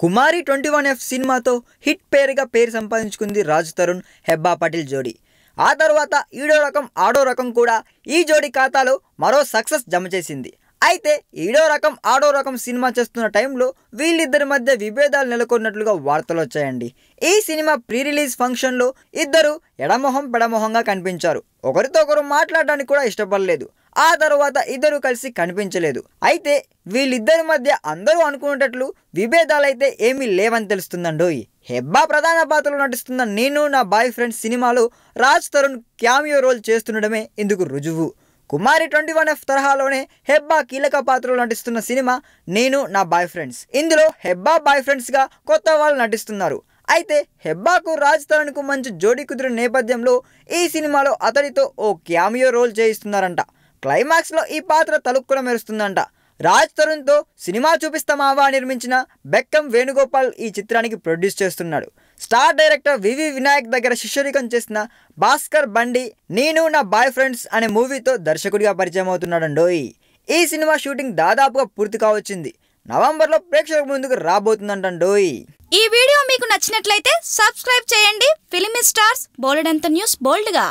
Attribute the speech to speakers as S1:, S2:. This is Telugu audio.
S1: కుమారి 21F సినిమాతో హిట్ పేరుగా పేరు సంపాదించుకుంది రాజ్ తరుణ్ హెబ్బా పటేల్ జోడీ. ఆ తర్వాత ఈడో రకం ఆడో రకం కూడా ఈ జోడీ ఖాతాలో మరో సక్సెస్ జమ చేసింది. అయితే ఈడో రకం ఆడో రకం సినిమా చేస్తున్న టైంలో వీళ్ళిద్దరి మధ్య విభేదాలు నెలకొన్నట్లుగా వార్తలు వచ్చాయండి. ఈ సినిమా ప్రీ రిలీజ్ ఫంక్షన్లో ఇద్దరు ఎడమొహం పెడమొహంగా కనిపించారు. ఒకరితో ఒకరు మాట్లాడడానికి కూడా ఇష్టపడలేదు. ఆ తర్వాత ఇద్దరు కలిసి కనిపించలేదు. అయితే వీళ్ళిద్దరి మధ్య అందరూ అనుకునేటట్లు విభేదాలైతే ఏమీ లేవని తెలుస్తుందండోయ్. హెబ్బా ప్రధాన పాత్రలో నటిస్తున్న నేను నా బాయ్ ఫ్రెండ్స్ సినిమాలో రాజ్ తరుణ్ క్యామియో రోల్ చేస్తుండడమే ఇందుకు రుజువు. కుమారి 21F తరహాలోనే హెబ్బా కీలక పాత్రలో నటిస్తున్న సినిమా నేను నా బాయ్ ఫ్రెండ్స్. ఇందులో హెబ్బా బాయ్ ఫ్రెండ్స్గా కొత్త వాళ్ళు నటిస్తున్నారు. అయితే హెబ్బాకు రాజ్ తరుణ్కు మంచి జోడీ కుదిరిన నేపథ్యంలో ఈ సినిమాలో అతడితో ఓ క్యామియో రోల్ చేయిస్తున్నారంట. క్లైమాక్స్లో ఈ పాత్ర తలుక్కున మెరుస్తుందంట. రాజ్ తరుణ్తో సినిమా చూపిస్తామావా నిర్మించిన బెక్కం వేణుగోపాల్ ఈ చిత్రానికి ప్రొడ్యూస్ చేస్తున్నాడు. స్టార్ డైరెక్టర్ వివి వినాయక్ దగ్గర శిష్యరికం చేసిన భాస్కర్ బండి నేను నా బాయ్ ఫ్రెండ్స్ అనే మూవీతో దర్శకుడిగా పరిచయం అవుతున్నాడండోయ్. ఈ సినిమా షూటింగ్ దాదాపుగా పూర్తి కావచ్చింది. నవంబర్లో ప్రేక్షకుల ముందుకు రాబోతుందంటండోయ్.
S2: ఈ వీడియో మీకు నచ్చినట్లయితే సబ్స్క్రైబ్ చేయండి. ఫిలిమి స్టార్స్ బోలెడంత న్యూస్ బోల్డ్గా.